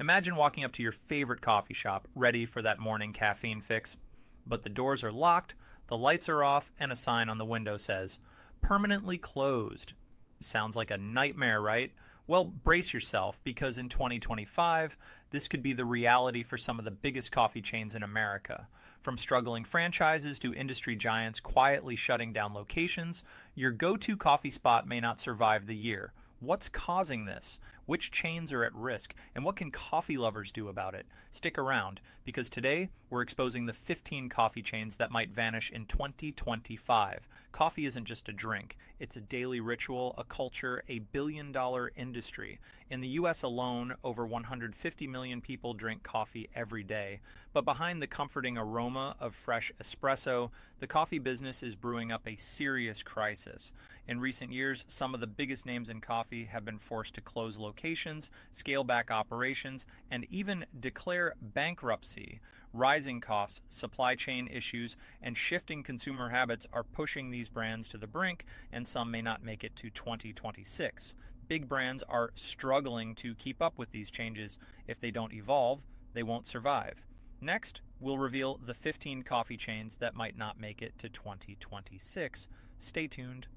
Imagine walking up to your favorite coffee shop, ready for that morning caffeine fix. But the doors are locked, the lights are off, and a sign on the window says, "Permanently closed." Sounds like a nightmare, right? Well, brace yourself, because in 2025, this could be the reality for some of the biggest coffee chains in America. From struggling franchises to industry giants quietly shutting down locations, your go to coffee spot may not survive the year. What's causing this? Which chains are at risk? And what can coffee lovers do about it? Stick around, because today we're exposing the 15 coffee chains that might vanish in 2025. Coffee isn't just a drink, it's a daily ritual, a culture, a billion-dollar industry. In the US alone, over 150 million people drink coffee every day. But behind the comforting aroma of fresh espresso, the coffee business is brewing up a serious crisis. In recent years, some of the biggest names in coffee have been forced to close locations, scale back operations, and even declare bankruptcy. Rising costs, supply chain issues, and shifting consumer habits are pushing these brands to the brink, and some may not make it to 2026. Big brands are struggling to keep up with these changes. If they don't evolve, they won't survive. Next, we'll reveal the 15 coffee chains that might not make it to 2026. Stay tuned.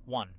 1.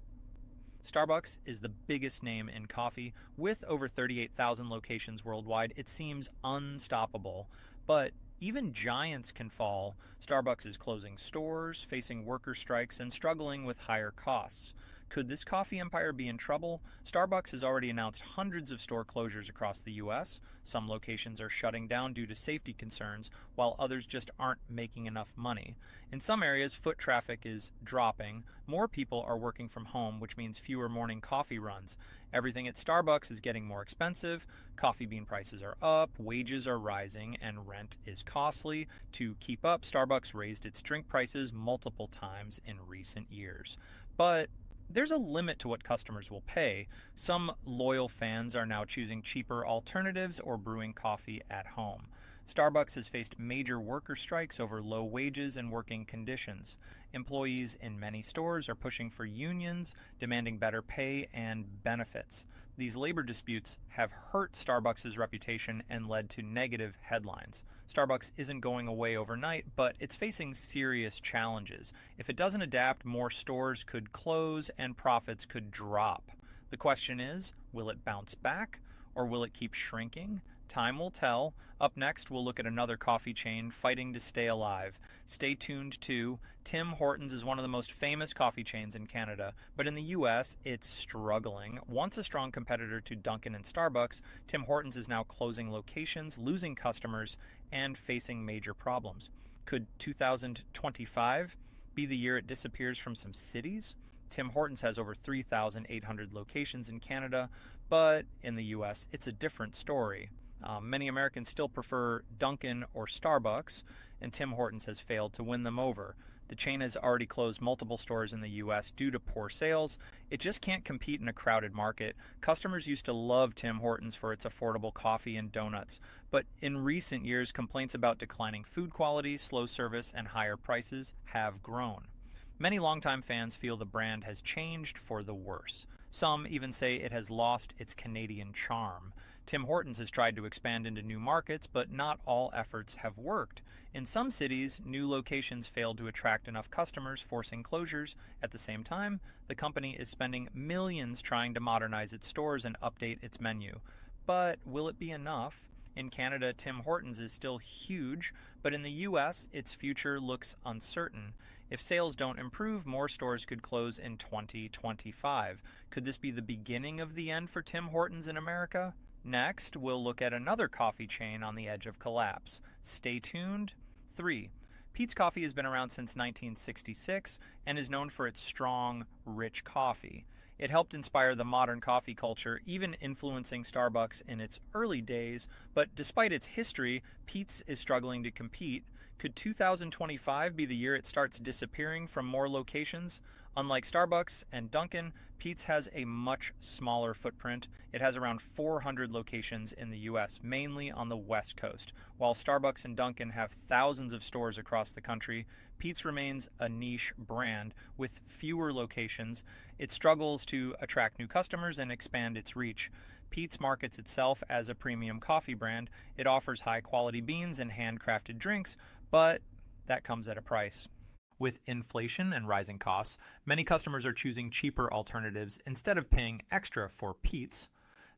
Starbucks is the biggest name in coffee. With over 38,000 locations worldwide, it seems unstoppable. But even giants can fall. Starbucks is closing stores, facing worker strikes, and struggling with higher costs. Could this coffee empire be in trouble? Starbucks has already announced hundreds of store closures across the US. Some locations are shutting down due to safety concerns, while others just aren't making enough money. In some areas, foot traffic is dropping. More people are working from home, which means fewer morning coffee runs. Everything at Starbucks is getting more expensive. Coffee bean prices are up, wages are rising, and rent is costly. To keep up, Starbucks raised its drink prices multiple times in recent years. But there's a limit to what customers will pay. Some loyal fans are now choosing cheaper alternatives or brewing coffee at home. Starbucks has faced major worker strikes over low wages and working conditions. Employees in many stores are pushing for unions, demanding better pay and benefits. These labor disputes have hurt Starbucks' reputation and led to negative headlines. Starbucks isn't going away overnight, but it's facing serious challenges. If it doesn't adapt, more stores could close and profits could drop. The question is, will it bounce back or will it keep shrinking? Time will tell. Up next, we'll look at another coffee chain fighting to stay alive. Stay tuned to Tim Hortons is one of the most famous coffee chains in Canada, but in the US, it's struggling. Once a strong competitor to Dunkin and Starbucks, Tim Hortons is now closing locations, losing customers, and facing major problems. Could 2025 be the year it disappears from some cities? Tim Hortons has over 3,800 locations in Canada, but in the US, it's a different story. Many Americans still prefer Dunkin or Starbucks, and Tim Hortons has failed to win them over. The chain has already closed multiple stores in the US due to poor sales. It just can't compete in a crowded market. Customers used to love Tim Hortons for its affordable coffee and donuts, but in recent years, complaints about declining food quality, slow service, and higher prices have grown. Many longtime fans feel the brand has changed for the worse. Some even say it has lost its Canadian charm. Tim Hortons has tried to expand into new markets, but not all efforts have worked. In some cities, new locations failed to attract enough customers, forcing closures. At the same time, the company is spending millions trying to modernize its stores and update its menu. But will it be enough? In Canada, Tim Hortons is still huge, but in the US, its future looks uncertain. If sales don't improve, more stores could close in 2025. Could this be the beginning of the end for Tim Hortons in America? Next, we'll look at another coffee chain on the edge of collapse. Stay tuned. 3. Peet's Coffee has been around since 1966 and is known for its strong, rich coffee. It helped inspire the modern coffee culture, even influencing Starbucks in its early days, but despite its history, Peet's is struggling to compete. Could 2025 be the year it starts disappearing from more locations? Unlike Starbucks and Dunkin, Peet's has a much smaller footprint. It has around 400 locations in the US, mainly on the West Coast. While Starbucks and Dunkin have thousands of stores across the country, Peet's remains a niche brand with fewer locations. It struggles to attract new customers and expand its reach. Peet's markets itself as a premium coffee brand. It offers high-quality beans and handcrafted drinks, but that comes at a price. With inflation and rising costs, many customers are choosing cheaper alternatives instead of paying extra for Peet's.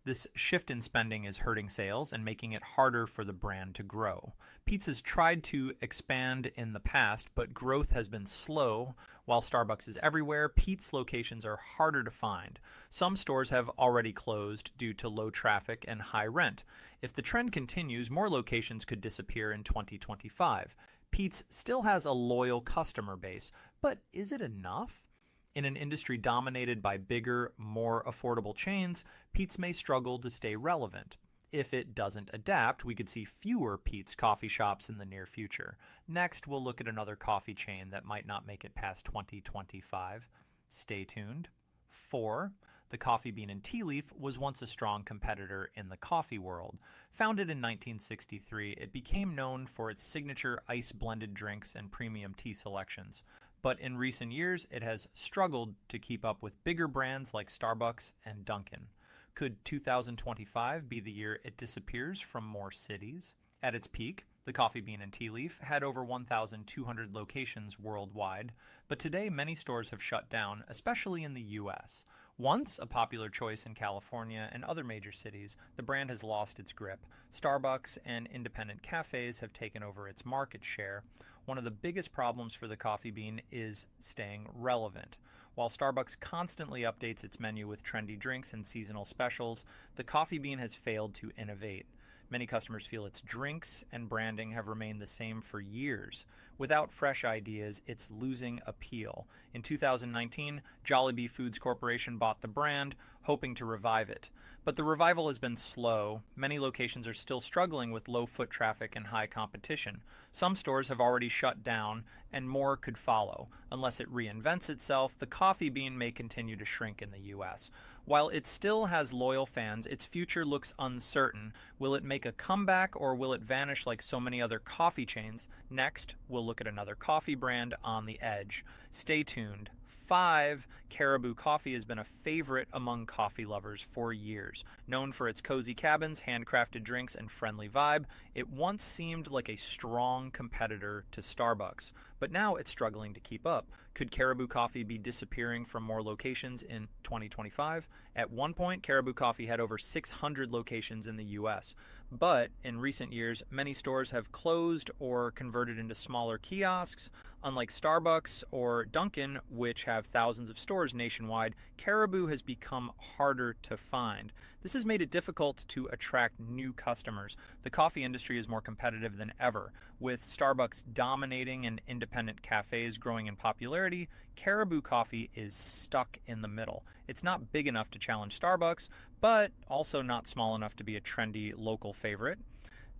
This shift in spending is hurting sales and making it harder for the brand to grow. Peet's has tried to expand in the past, but growth has been slow. While Starbucks is everywhere, Peet's locations are harder to find. Some stores have already closed due to low traffic and high rent. If the trend continues, more locations could disappear in 2025. Peet's still has a loyal customer base, but is it enough? In an industry dominated by bigger, more affordable chains, Peet's may struggle to stay relevant. If it doesn't adapt, we could see fewer Peet's coffee shops in the near future. Next, we'll look at another coffee chain that might not make it past 2025. Stay tuned. 4. The Coffee Bean and Tea Leaf was once a strong competitor in the coffee world. Founded in 1963, it became known for its signature ice-blended drinks and premium tea selections. But in recent years, it has struggled to keep up with bigger brands like Starbucks and Dunkin. Could 2025 be the year it disappears from more cities? At its peak, the Coffee Bean and Tea Leaf had over 1,200 locations worldwide, but today many stores have shut down, especially in the U.S. Once a popular choice in California and other major cities, the brand has lost its grip. Starbucks and independent cafes have taken over its market share. One of the biggest problems for the Coffee Bean is staying relevant. While Starbucks constantly updates its menu with trendy drinks and seasonal specials, the Coffee Bean has failed to innovate. Many customers feel its drinks and branding have remained the same for years. Without fresh ideas, it's losing appeal. In 2019, Jollibee Foods Corporation bought the brand, hoping to revive it. But the revival has been slow. Many locations are still struggling with low foot traffic and high competition. Some stores have already shut down, and more could follow. Unless it reinvents itself, the Coffee Bean may continue to shrink in the U.S. While it still has loyal fans, its future looks uncertain. Will it make a comeback, or will it vanish like so many other coffee chains? Next, we'll look at another coffee brand on the edge. Stay tuned. 5. Caribou Coffee has been a favorite among coffee lovers for years. Known for its cozy cabins, handcrafted drinks, and friendly vibe, it once seemed like a strong competitor to Starbucks. But now it's struggling to keep up. Could Caribou Coffee be disappearing from more locations in 2025? At one point, Caribou Coffee had over 600 locations in the U.S. But in recent years, many stores have closed or converted into smaller kiosks. Unlike Starbucks or Dunkin, which have thousands of stores nationwide, Caribou has become harder to find. This has made it difficult to attract new customers. The coffee industry is more competitive than ever. With Starbucks dominating and independent cafes growing in popularity, Caribou Coffee is stuck in the middle. It's not big enough to challenge Starbucks, but also not small enough to be a trendy local favorite.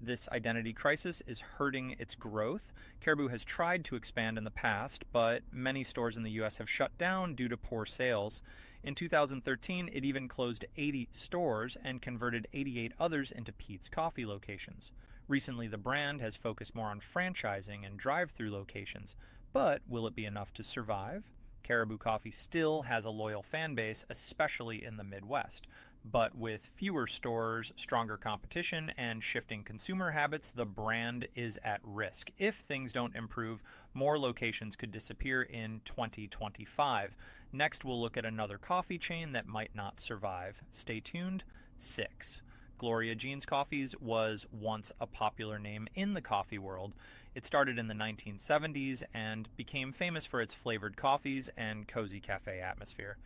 This identity crisis is hurting its growth. Caribou has tried to expand in the past, but many stores in the U.S. have shut down due to poor sales. In 2013, it even closed 80 stores and converted 88 others into Peet's coffee locations. Recently, the brand has focused more on franchising and drive-through locations, but will it be enough to survive? Caribou Coffee still has a loyal fan base, especially in the Midwest. But with fewer stores, stronger competition, and shifting consumer habits, the brand is at risk. If things don't improve, more locations could disappear in 2025. Next, we'll look at another coffee chain that might not survive. Stay tuned. 6. Gloria Jean's Coffees was once a popular name in the coffee world. It started in the 1970s and became famous for its flavored coffees and cozy cafe atmosphere.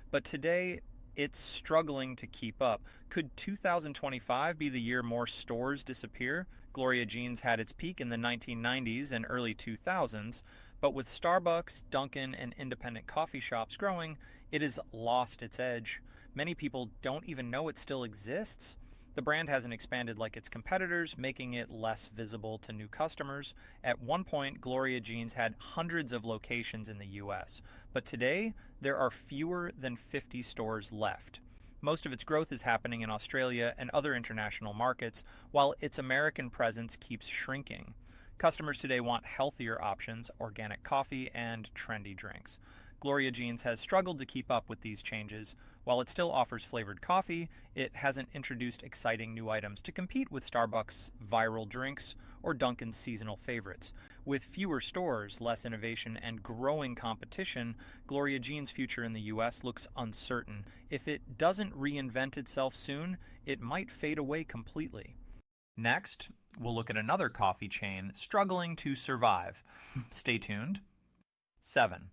But today, it's struggling to keep up. Could 2025 be the year more stores disappear? Gloria Jean's had its peak in the 1990s and early 2000s, but with Starbucks, Dunkin, and independent coffee shops growing, it has lost its edge. Many people don't even know it still exists. The brand hasn't expanded like its competitors, making it less visible to new customers. At one point, Gloria Jean's had hundreds of locations in the U.S., but today there are fewer than 50 stores left. Most of its growth is happening in Australia and other international markets, while its American presence keeps shrinking. Customers today want healthier options, organic coffee, and trendy drinks. Gloria Jean's has struggled to keep up with these changes. While it still offers flavored coffee, it hasn't introduced exciting new items to compete with Starbucks' viral drinks or Dunkin's seasonal favorites. With fewer stores, less innovation, and growing competition, Gloria Jean's future in the US looks uncertain. If it doesn't reinvent itself soon, it might fade away completely. Next, we'll look at another coffee chain struggling to survive. Stay tuned. 7.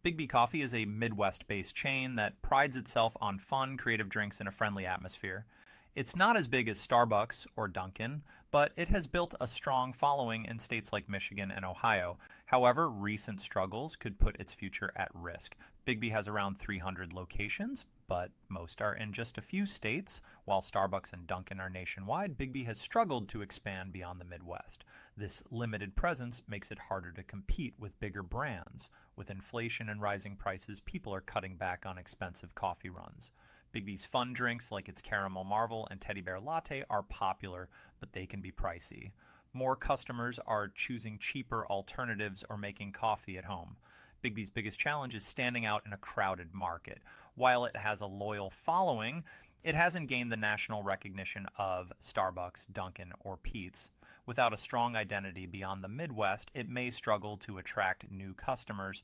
Bigby Coffee is a Midwest-based chain that prides itself on fun, creative drinks in a friendly atmosphere. It's not as big as Starbucks or Dunkin, but it has built a strong following in states like Michigan and Ohio. However, recent struggles could put its future at risk. Bigby has around 300 locations, but most are in just a few states. While Starbucks and Dunkin are nationwide, Bigby has struggled to expand beyond the Midwest. This limited presence makes it harder to compete with bigger brands. With inflation and rising prices, people are cutting back on expensive coffee runs. Bigby's fun drinks like its Caramel Marvel and Teddy Bear Latte are popular, but they can be pricey. More customers are choosing cheaper alternatives or making coffee at home. Bigby's biggest challenge is standing out in a crowded market. While it has a loyal following, it hasn't gained the national recognition of Starbucks, Dunkin, or Peet's. Without a strong identity beyond the Midwest, it may struggle to attract new customers.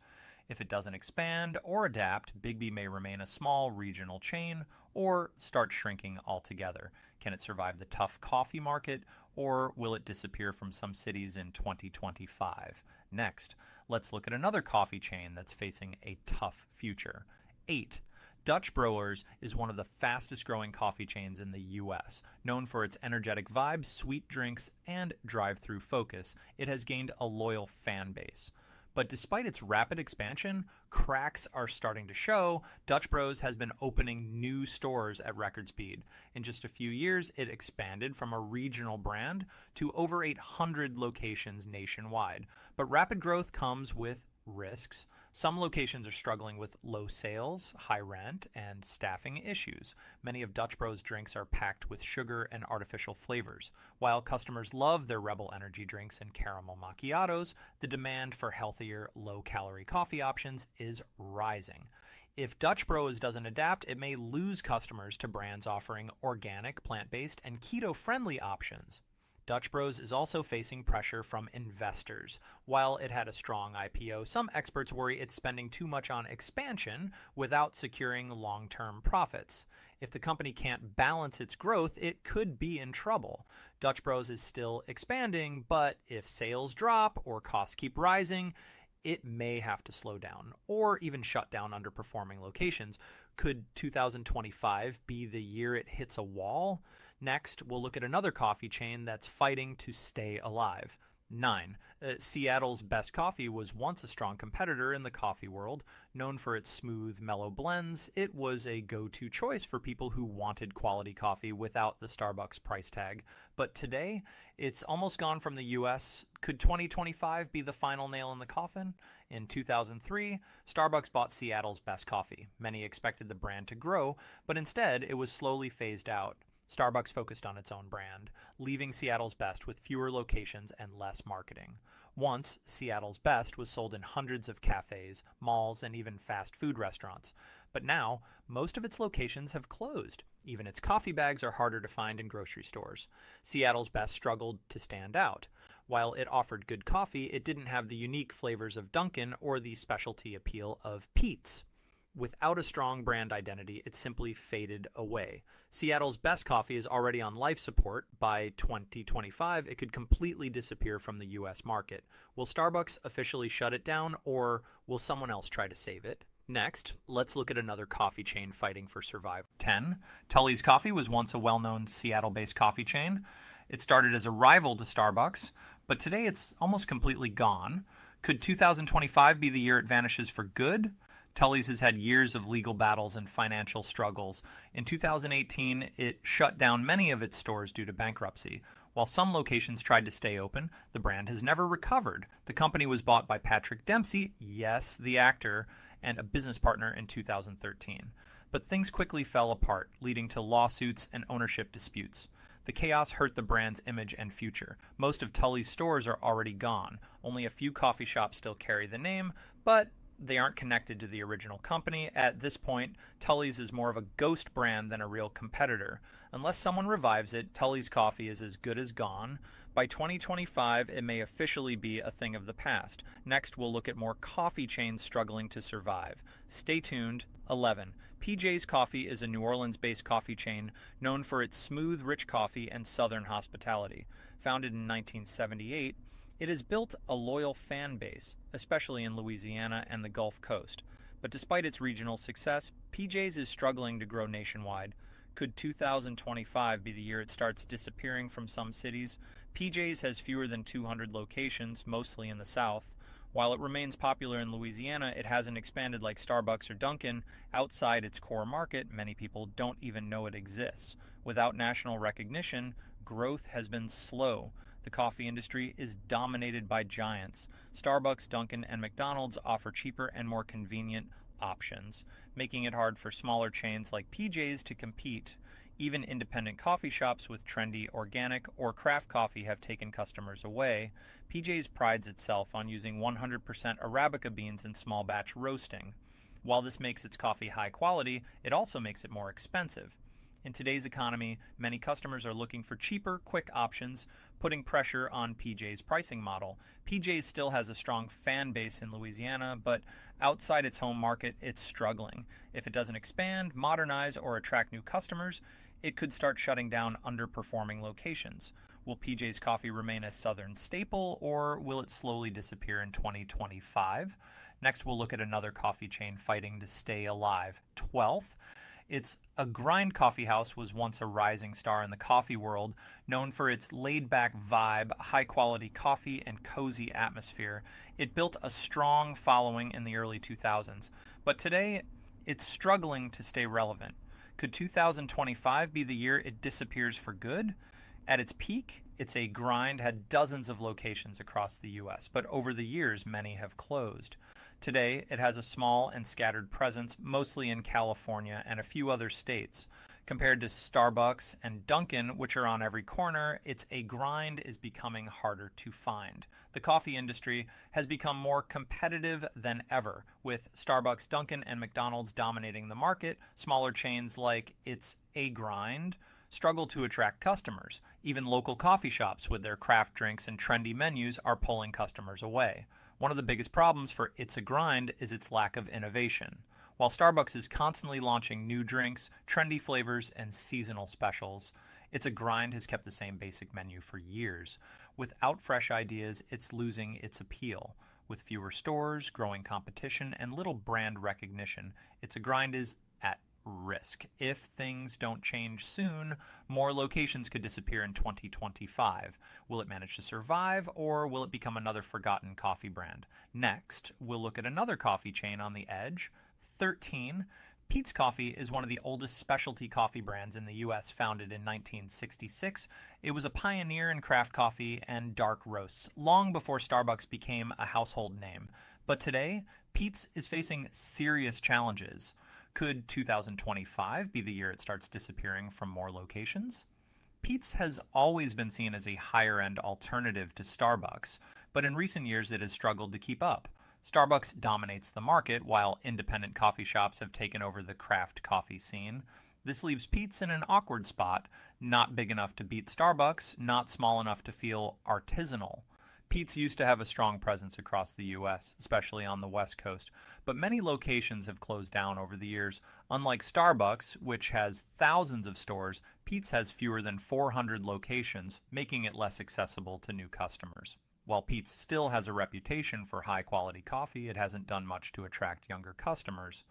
If it doesn't expand or adapt, Bigby may remain a small regional chain or start shrinking altogether. Can it survive the tough coffee market, or will it disappear from some cities in 2025? Next, let's look at another coffee chain that's facing a tough future. 8. Dutch Bros is one of the fastest growing coffee chains in the U.S. Known for its energetic vibes, sweet drinks, and drive-through focus, it has gained a loyal fan base. But despite its rapid expansion, cracks are starting to show. Dutch Bros has been opening new stores at record speed. In just a few years, it expanded from a regional brand to over 800 locations nationwide. But rapid growth comes with risks. Some locations are struggling with low sales, high rent, and staffing issues. Many of Dutch Bros drinks are packed with sugar and artificial flavors. While customers love their Rebel energy drinks and caramel macchiatos, the demand for healthier, low-calorie coffee options is rising. If Dutch Bros doesn't adapt, it may lose customers to brands offering organic, plant-based, and keto-friendly options. Dutch Bros is also facing pressure from investors. While it had a strong IPO, some experts worry it's spending too much on expansion without securing long-term profits. If the company can't balance its growth, it could be in trouble. Dutch Bros is still expanding, but if sales drop or costs keep rising, it may have to slow down or even shut down underperforming locations. Could 2025 be the year it hits a wall? Next, we'll look at another coffee chain that's fighting to stay alive. 9. Seattle's Best Coffee was once a strong competitor in the coffee world. Known for its smooth, mellow blends, it was a go-to choice for people who wanted quality coffee without the Starbucks price tag. But today, it's almost gone from the U.S. Could 2025 be the final nail in the coffin? In 2003, Starbucks bought Seattle's Best Coffee. Many expected the brand to grow, but instead it was slowly phased out. Starbucks focused on its own brand, leaving Seattle's Best with fewer locations and less marketing. Once, Seattle's Best was sold in hundreds of cafes, malls, and even fast food restaurants. But now, most of its locations have closed. Even its coffee bags are harder to find in grocery stores. Seattle's Best struggled to stand out. While it offered good coffee, it didn't have the unique flavors of Dunkin' or the specialty appeal of Peet's. Without a strong brand identity, it simply faded away. Seattle's Best Coffee is already on life support. By 2025, it could completely disappear from the U.S. market. Will Starbucks officially shut it down, or will someone else try to save it? Next, let's look at another coffee chain fighting for survival. 10. Tully's Coffee was once a well-known Seattle-based coffee chain. It started as a rival to Starbucks, but today it's almost completely gone. Could 2025 be the year it vanishes for good? Tully's has had years of legal battles and financial struggles. In 2018, it shut down many of its stores due to bankruptcy. While some locations tried to stay open, the brand has never recovered. The company was bought by Patrick Dempsey, yes, the actor, and a business partner in 2013. But things quickly fell apart, leading to lawsuits and ownership disputes. The chaos hurt the brand's image and future. Most of Tully's stores are already gone. Only a few coffee shops still carry the name, but They aren't connected to the original company. At this point, Tully's is more of a ghost brand than a real competitor. Unless someone revives it, Tully's coffee is as good as gone. By 2025, it may officially be a thing of the past. Next, we'll look at more coffee chains struggling to survive. Stay tuned. 11. PJ's Coffee is a New Orleans-based coffee chain known for its smooth, rich coffee and southern hospitality. Founded in 1978, it has built a loyal fan base, especially in Louisiana and the Gulf Coast. But despite its regional success, PJ's is struggling to grow nationwide. Could 2025 be the year it starts disappearing from some cities? PJ's has fewer than 200 locations, mostly in the South. While it remains popular in Louisiana, it hasn't expanded like Starbucks or Dunkin. Outside its core market, many people don't even know it exists. Without national recognition, growth has been slow. The coffee industry is dominated by giants. Starbucks, Dunkin, and McDonald's offer cheaper and more convenient options, making it hard for smaller chains like PJ's to compete. Even independent coffee shops with trendy, organic, or craft coffee have taken customers away. PJ's prides itself on using 100% Arabica beans in small batch roasting. While this makes its coffee high quality, it also makes it more expensive. In today's economy, many customers are looking for cheaper, quick options, putting pressure on PJ's pricing model. PJ's still has a strong fan base in Louisiana, but outside its home market, it's struggling. If it doesn't expand, modernize, or attract new customers, it could start shutting down underperforming locations. Will PJ's Coffee remain a Southern staple, or will it slowly disappear in 2025? Next, we'll look at another coffee chain fighting to stay alive. 12th. It's a grind coffee house was once a rising star in the coffee world, known for its laid-back vibe, high-quality coffee, and cozy atmosphere. It built a strong following in the early 2000s, but today it's struggling to stay relevant. Could 2025 be the year it disappears for good? At its peak, It's a Grind had dozens of locations across the U.S., but over the years, many have closed. Today, it has a small and scattered presence, mostly in California and a few other states. Compared to Starbucks and Dunkin, which are on every corner, its A Grind is becoming harder to find. The coffee industry has become more competitive than ever, with Starbucks, Dunkin, and McDonald's dominating the market. Smaller chains like It's A Grind struggle to attract customers. Even local coffee shops with their craft drinks and trendy menus are pulling customers away. One of the biggest problems for It's a Grind is its lack of innovation. While Starbucks is constantly launching new drinks, trendy flavors, and seasonal specials, It's a Grind has kept the same basic menu for years. Without fresh ideas, it's losing its appeal. With fewer stores, growing competition, and little brand recognition, It's a Grind is at risk. If things don't change soon, more locations could disappear in 2025. Will it manage to survive, or will it become another forgotten coffee brand? Next, we'll look at another coffee chain on the edge. 13. Peet's Coffee is one of the oldest specialty coffee brands in the U.S., founded in 1966. It was a pioneer in craft coffee and dark roasts, long before Starbucks became a household name. But today, Peet's is facing serious challenges. Could 2025 be the year it starts disappearing from more locations? Peet's has always been seen as a higher-end alternative to Starbucks, but in recent years it has struggled to keep up. Starbucks dominates the market, while independent coffee shops have taken over the craft coffee scene. This leaves Peet's in an awkward spot, not big enough to beat Starbucks, not small enough to feel artisanal. Peet's used to have a strong presence across the U.S., especially on the West Coast, but many locations have closed down over the years. Unlike Starbucks, which has thousands of stores, Peet's has fewer than 400 locations, making it less accessible to new customers. While Peet's still has a reputation for high-quality coffee, it hasn't done much to attract younger customers.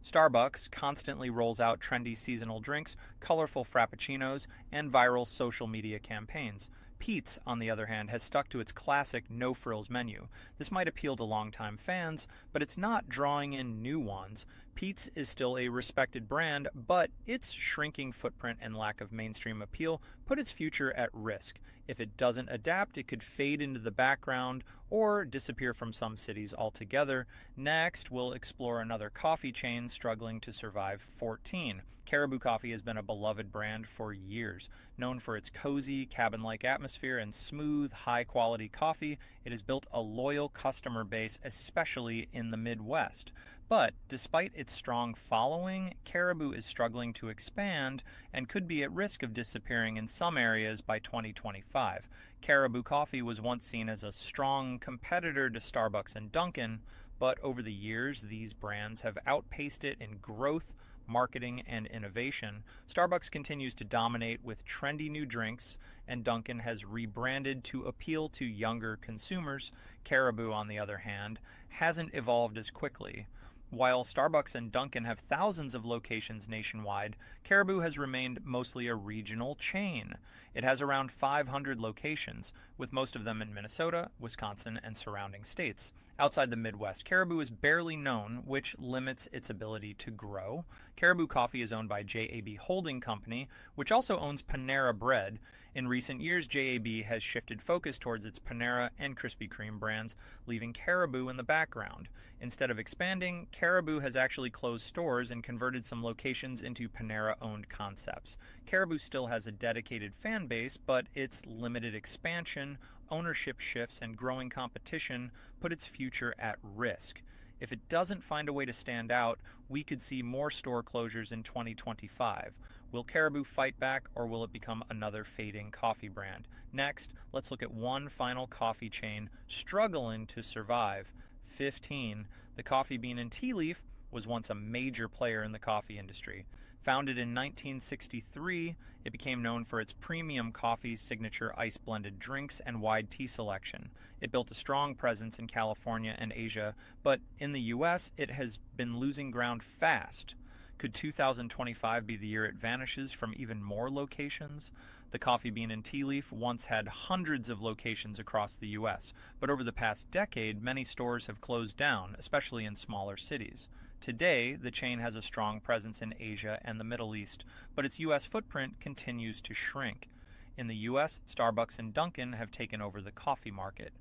Starbucks constantly rolls out trendy seasonal drinks, colorful frappuccinos, and viral social media campaigns. Peet's, on the other hand, has stuck to its classic no-frills menu. This might appeal to longtime fans, but it's not drawing in new ones. Peet's is still a respected brand, but its shrinking footprint and lack of mainstream appeal put its future at risk. If it doesn't adapt, it could fade into the background or disappear from some cities altogether. Next, we'll explore another coffee chain struggling to survive. 14. Caribou Coffee has been a beloved brand for years. Known for its cozy, cabin-like atmosphere, atmosphere and smooth, high-quality coffee, it has built a loyal customer base, especially in the Midwest. But despite its strong following, Caribou is struggling to expand and could be at risk of disappearing in some areas by 2025. Caribou Coffee was once seen as a strong competitor to Starbucks and Dunkin', but over the years, these brands have outpaced it in growth, marketing, and innovation. Starbucks continues to dominate with trendy new drinks, and Dunkin' has rebranded to appeal to younger consumers. Caribou, on the other hand, hasn't evolved as quickly. While Starbucks and Dunkin' have thousands of locations nationwide, Caribou has remained mostly a regional chain. It has around 500 locations, with most of them in Minnesota, Wisconsin, and surrounding states. Outside the Midwest, Caribou is barely known, which limits its ability to grow. Caribou Coffee is owned by JAB Holding Company, which also owns Panera Bread. In recent years, JAB has shifted focus towards its Panera and Krispy Kreme brands, leaving Caribou in the background. Instead of expanding, Caribou has actually closed stores and converted some locations into Panera-owned concepts. Caribou still has a dedicated fan base, but its limited expansion, ownership shifts, and growing competition put its future at risk. If it doesn't find a way to stand out, we could see more store closures in 2025. Will Caribou fight back, or will it become another fading coffee brand? Next, let's look at one final coffee chain struggling to survive. 15. The Coffee Bean and Tea Leaf was once a major player in the coffee industry. Founded in 1963, it became known for its premium coffee, signature ice-blended drinks, and wide tea selection. It built a strong presence in California and Asia, but in the US, it has been losing ground fast. Could 2025 be the year it vanishes from even more locations? The Coffee Bean and Tea Leaf once had hundreds of locations across the US, but over the past decade, many stores have closed down, especially in smaller cities. Today, the chain has a strong presence in Asia and the Middle East, but its US footprint continues to shrink. In the US, Starbucks and Dunkin' have taken over the coffee market.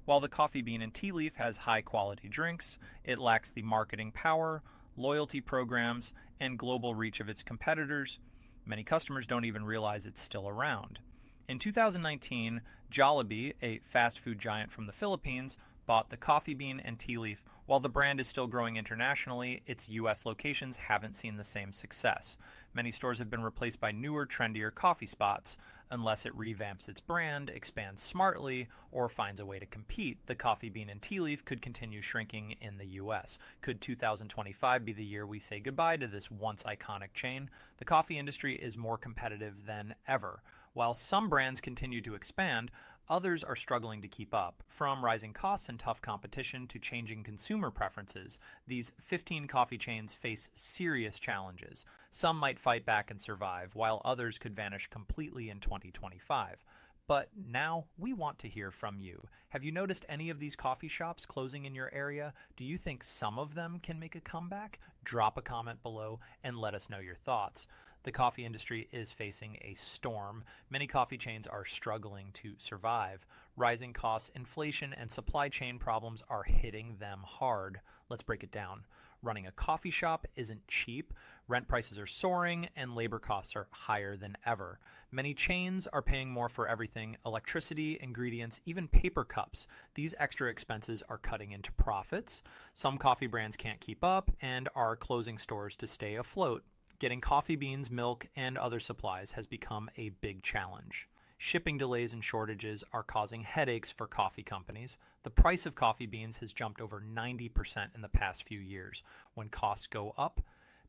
While the Coffee Bean and Tea Leaf has high-quality drinks, it lacks the marketing power, loyalty programs, and global reach of its competitors. Many customers don't even realize it's still around. In 2019, Jollibee, a fast food giant from the Philippines, bought the Coffee Bean and Tea Leaf. While the brand is still growing internationally, its US locations haven't seen the same success. Many stores have been replaced by newer, trendier coffee spots. Unless it revamps its brand, expands smartly, or finds a way to compete, the Coffee Bean and Tea Leaf could continue shrinking in the US. Could 2025 be the year we say goodbye to this once iconic chain? The coffee industry is more competitive than ever. While some brands continue to expand, others are struggling to keep up. From rising costs and tough competition to changing consumer preferences, these 15 coffee chains face serious challenges. Some might fight back and survive, while others could vanish completely in 2025. But now we want to hear from you. Have you noticed any of these coffee shops closing in your area? Do you think some of them can make a comeback? Drop a comment below and let us know your thoughts. The coffee industry is facing a storm. Many coffee chains are struggling to survive. Rising costs, inflation, and supply chain problems are hitting them hard. Let's break it down. Running a coffee shop isn't cheap. Rent prices are soaring, and labor costs are higher than ever. Many chains are paying more for everything: electricity, ingredients, even paper cups. These extra expenses are cutting into profits. Some coffee brands can't keep up and are closing stores to stay afloat. Getting coffee beans, milk, and other supplies has become a big challenge. Shipping delays and shortages are causing headaches for coffee companies. The price of coffee beans has jumped over 90% in the past few years. When costs go up,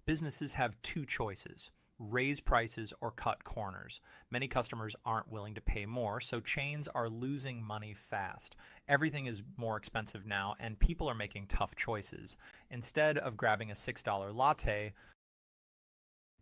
businesses have two choices: raise prices or cut corners. Many customers aren't willing to pay more, so chains are losing money fast. Everything is more expensive now, and people are making tough choices. Instead of grabbing a $6 latte,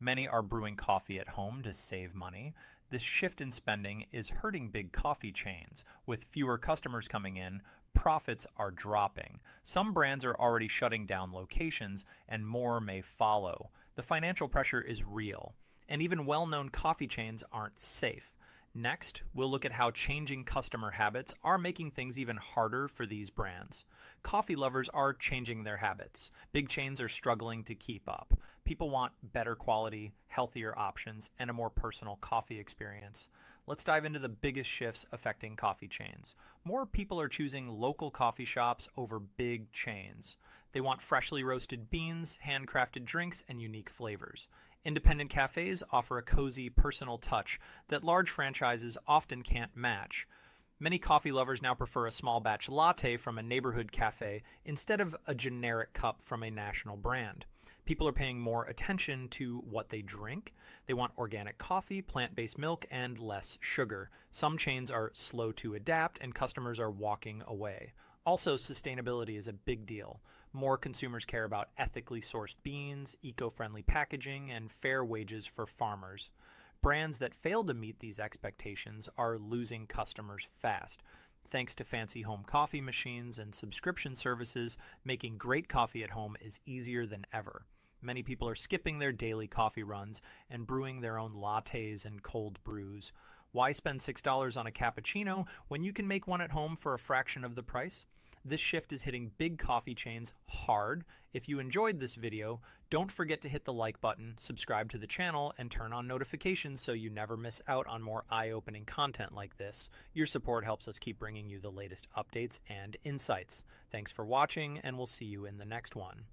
many are brewing coffee at home to save money. This shift in spending is hurting big coffee chains. With fewer customers coming in, profits are dropping. Some brands are already shutting down locations, and more may follow. The financial pressure is real, and even well-known coffee chains aren't safe. Next, we'll look at how changing customer habits are making things even harder for these brands. Coffee lovers are changing their habits. Big chains are struggling to keep up. People want better quality, healthier options, and a more personal coffee experience. Let's dive into the biggest shifts affecting coffee chains. More people are choosing local coffee shops over big chains. They want freshly roasted beans, handcrafted drinks, and unique flavors. Independent cafes offer a cozy, personal touch that large franchises often can't match. Many coffee lovers now prefer a small batch latte from a neighborhood cafe instead of a generic cup from a national brand. People are paying more attention to what they drink. They want organic coffee, plant-based milk, and less sugar. Some chains are slow to adapt, and customers are walking away. Also, sustainability is a big deal. More consumers care about ethically sourced beans, eco-friendly packaging, and fair wages for farmers. Brands that fail to meet these expectations are losing customers fast. Thanks to fancy home coffee machines and subscription services, making great coffee at home is easier than ever. Many people are skipping their daily coffee runs and brewing their own lattes and cold brews. Why spend $6 on a cappuccino when you can make one at home for a fraction of the price? This shift is hitting big coffee chains hard. If you enjoyed this video, don't forget to hit the like button, subscribe to the channel, and turn on notifications so you never miss out on more eye-opening content like this. Your support helps us keep bringing you the latest updates and insights. Thanks for watching, and we'll see you in the next one.